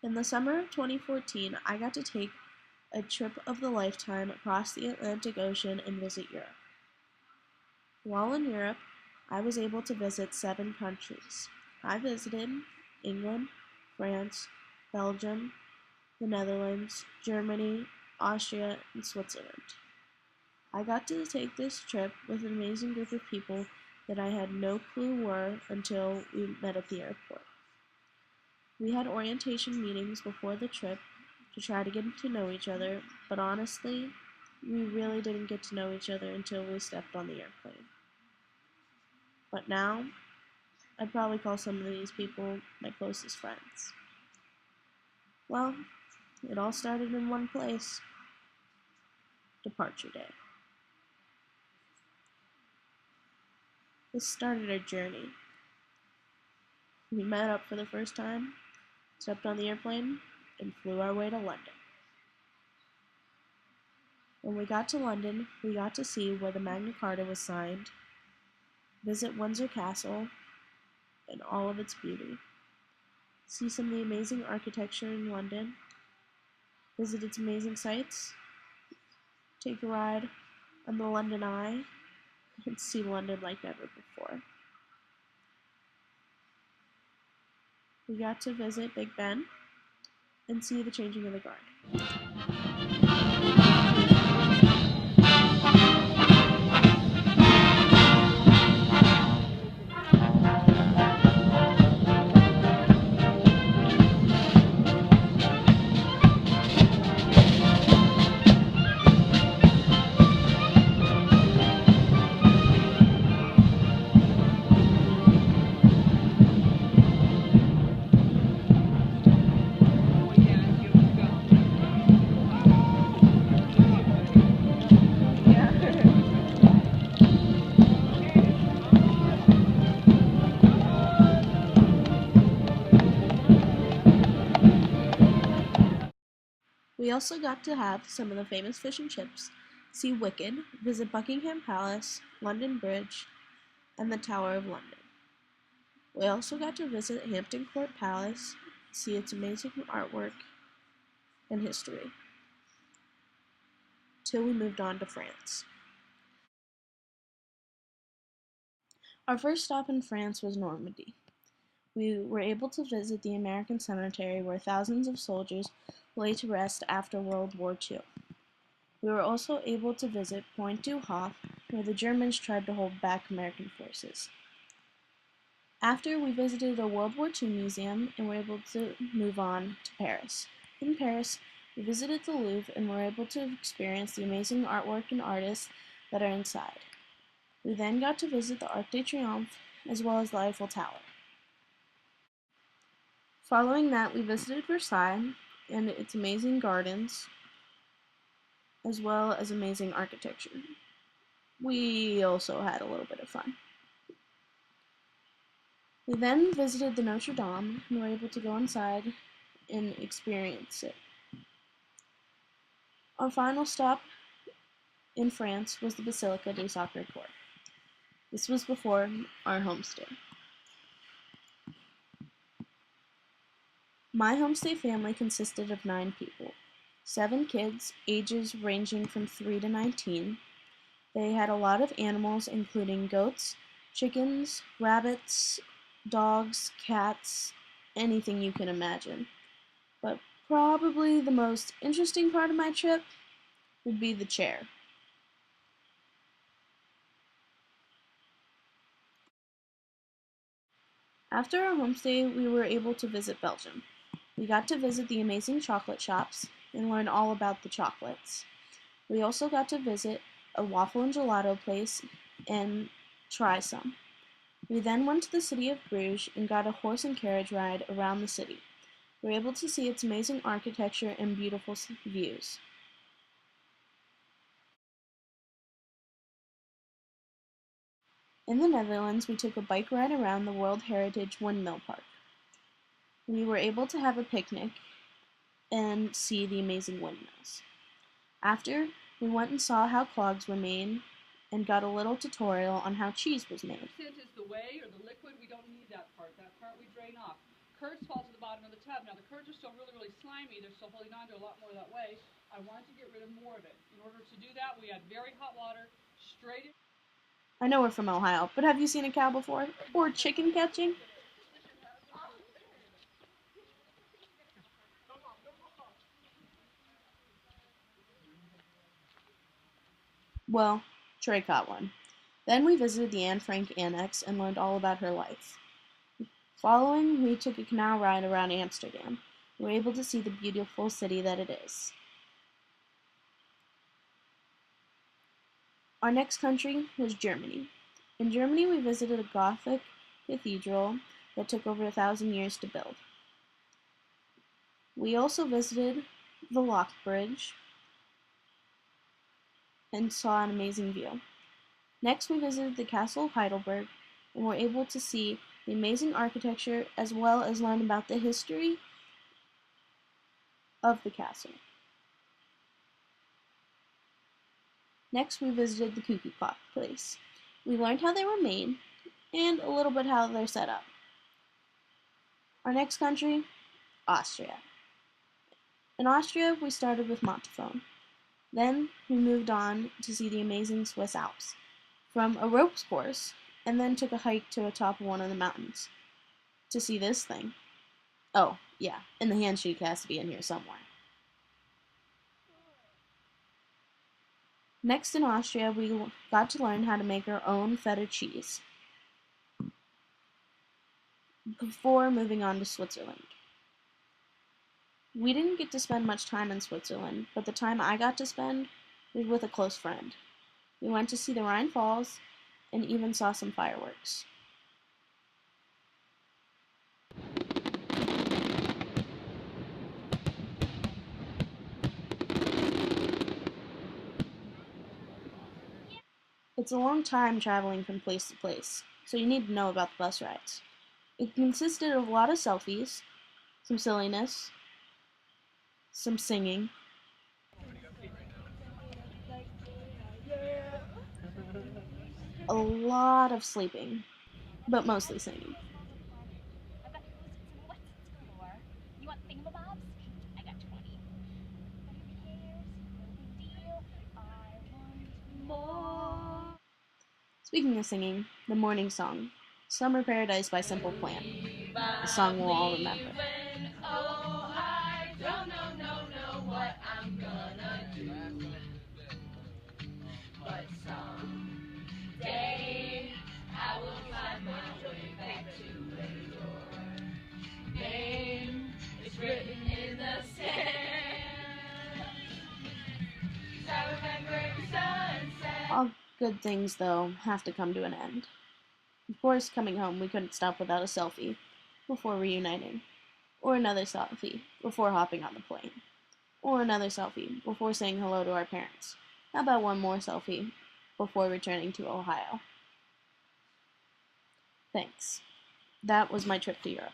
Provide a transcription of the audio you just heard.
In the summer of 2014, I got to take a trip of the lifetime across the Atlantic Ocean and visit Europe. While in Europe, I was able to visit 7 countries. I visited England, France, Belgium, the Netherlands, Germany, Austria, and Switzerland. I got to take this trip with an amazing group of people that I had no clue were until we met at the airport. We had orientation meetings before the trip to try to get to know each other, but honestly, we really didn't get to know each other until we stepped on the airplane. But now, I'd probably call some of these people my closest friends. Well, it all started in one place: Departure Day. This started our journey. We met up for the first time, stepped on the airplane, and flew our way to London. When we got to London, we got to see where the Magna Carta was signed, visit Windsor Castle and all of its beauty, see some of the amazing architecture in London, visit its amazing sights, take a ride on the London Eye, and see London like never before. We got to visit Big Ben and see the changing of the guard. We also got to have some of the famous fish and chips, see Wicked, visit Buckingham Palace, London Bridge, and the Tower of London. We also got to visit Hampton Court Palace, see its amazing artwork and history, till we moved on to France. Our first stop in France was Normandy. We were able to visit the American cemetery where thousands of soldiers lay to rest after World War II. We were also able to visit Pointe du Hoc, where the Germans tried to hold back American forces. After, we visited a World War II museum and were able to move on to Paris. In Paris, we visited the Louvre and were able to experience the amazing artwork and artists that are inside. We then got to visit the Arc de Triomphe as well as the Eiffel Tower. Following that, we visited Versailles and its amazing gardens, as well as amazing architecture. We also had a little bit of fun. We then visited the Notre Dame and were able to go inside and experience it. Our final stop in France was the Basilica du Sacré-Cœur. This was before our homestay. My homestay family consisted of 9 people, 7 kids, ages ranging from 3 to 19. They had a lot of animals, including goats, chickens, rabbits, dogs, cats, anything you can imagine. But probably the most interesting part of my trip would be the chair. After our homestay, we were able to visit Belgium. We got to visit the amazing chocolate shops and learn all about the chocolates. We also got to visit a waffle and gelato place and try some. We then went to the city of Bruges and got a horse and carriage ride around the city. We were able to see its amazing architecture and beautiful views. In the Netherlands, we took a bike ride around the World Heritage Windmill Park. We were able to have a picnic and see the amazing windmills. After, we went and saw how clogs were made and got a little tutorial on how cheese was made. Percent is the whey or the liquid. We don't need that part. That part we drain off. Curds fall to the bottom of the tub. Now the curds are still really, really slimy. They're still holding on to a lot more that way. I wanted to get rid of more of it. In order to do that, we add very hot water straight in. I know we're from Ohio, but have you seen a cow before? Or chicken catching? Well, Trey caught one. Then we visited the Anne Frank Annex and learned all about her life. Following, we took a canal ride around Amsterdam. We were able to see the beautiful city that it is. Our next country was Germany. In Germany, we visited a Gothic cathedral that took over 1,000 years to build. We also visited the Lock Bridge and saw an amazing view. Next, we visited the Castle of Heidelberg and were able to see the amazing architecture as well as learn about the history of the castle. Next, we visited the Cuckoo Clock place. We learned how they were made and a little bit how they're set up. Our next country, Austria. In Austria, we started with Montafon. Then we moved on to see the amazing Swiss Alps from a ropes course, and then took a hike to the top of one of the mountains to see this thing. Oh, yeah, and the handshake has to be in here somewhere. Next in Austria, we got to learn how to make our own feta cheese before moving on to Switzerland. We didn't get to spend much time in Switzerland, but the time I got to spend was with a close friend. We went to see the Rhine Falls and even saw some fireworks. It's a long time traveling from place to place, so you need to know about the bus rides. It consisted of a lot of selfies, some silliness, some singing, a lot of sleeping, but mostly singing. Speaking of singing, the morning song, Summer Paradise by Simple Plan, a song we'll all remember. All good things, though, have to come to an end. Of course, coming home, we couldn't stop without a selfie before reuniting, or another selfie before hopping on the plane, or another selfie before saying hello to our parents. How about one more selfie before returning to Ohio? Thanks. That was my trip to Europe.